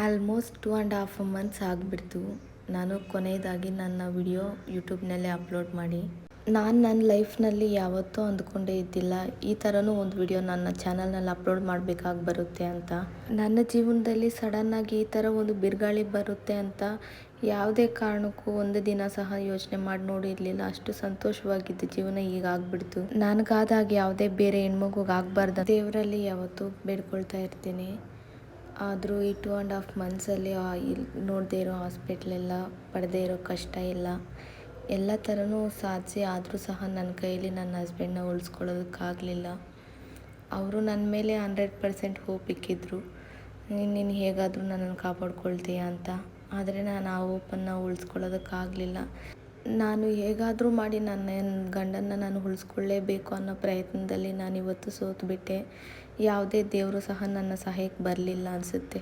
Almost 2.5 months ಆಗಿಬಿಡ್ತು ನಾನು ಕೊನೆಯದಾಗಿ ನನ್ನ ವಿಡಿಯೋ ಯೂಟ್ಯೂಬ್ನಲ್ಲೇ ಅಪ್ಲೋಡ್ ಮಾಡಿ. ನಾನು ನನ್ನ ಲೈಫ್ನಲ್ಲಿ ಯಾವತ್ತೂ ಅಂದ್ಕೊಂಡೇ ಇದ್ದಿಲ್ಲ ಈ ಥರನೂ ಒಂದು ವಿಡಿಯೋ ನನ್ನ ಚಾನಲ್ನಲ್ಲಿ ಅಪ್ಲೋಡ್ ಮಾಡಬೇಕಾಗಿ ಬರುತ್ತೆ ಅಂತ. ನನ್ನ ಜೀವನದಲ್ಲಿ ಸಡನ್ನಾಗಿ ಈ ಥರ ಒಂದು ಬಿರುಗಾಳಿ ಬರುತ್ತೆ ಅಂತ ಯಾವುದೇ ಕಾರಣಕ್ಕೂ ಒಂದು ದಿನ ಸಹ ಯೋಚನೆ ಮಾಡಿ ನೋಡಿರಲಿಲ್ಲ. ಅಷ್ಟು ಸಂತೋಷವಾಗಿದ್ದ ಜೀವನ ಈಗ ಆಗಿಬಿಡ್ತು. ನನಗಾದಾಗ ಯಾವುದೇ ಬೇರೆ ಹೆಣ್ಮಗುಗೆ ಆಗಬಾರ್ದು ದೇವರಲ್ಲಿ ಯಾವತ್ತೂ ಬೇಡ್ಕೊಳ್ತಾ ಇರ್ತೀನಿ. ಆದರೂ ಈ 2.5 ಮಂತ್ಸಲ್ಲಿ ನೋಡದೇ ಇರೋ ಹಾಸ್ಪಿಟ್ಲೆಲ್ಲ, ಪಡದೇ ಇರೋ ಕಷ್ಟ ಎಲ್ಲ ಥರನೂ ಸಾಧಿಸಿ ಆದರೂ ಸಹ ನನ್ನ ಕೈಯಲ್ಲಿ ನನ್ನ ಹಸ್ಬೆಂಡನ್ನ ಉಳಿಸ್ಕೊಳ್ಳೋದಕ್ಕಾಗಲಿಲ್ಲ. ಅವರು ನನ್ನ ಮೇಲೆ 100% ಹೋಪ್ ಇಕ್ಕಿದ್ರು, ನೀನು ಹೇಗಾದರೂ ನನ್ನನ್ನು ಕಾಪಾಡ್ಕೊಳ್ತೀಯ ಅಂತ. ಆದರೆ ನಾನು ಆ ಹೋಪನ್ನು ಉಳಿಸ್ಕೊಳ್ಳೋದಕ್ಕಾಗಲಿಲ್ಲ. ನಾನು ಹೇಗಾದರೂ ಮಾಡಿ ನನ್ನ ಗಂಡನ್ನ ನಾನು ಉಳಿಸ್ಕೊಳ್ಳೇಬೇಕು ಅನ್ನೋ ಪ್ರಯತ್ನದಲ್ಲಿ ನಾನಿವತ್ತು ಸೋತುಬಿಟ್ಟೆ. ಯಾವುದೇ ದೇವರು ಸಹ ನನ್ನ ಸಹಾಯಕ್ಕೆ ಬರಲಿಲ್ಲ ಅನಿಸುತ್ತೆ.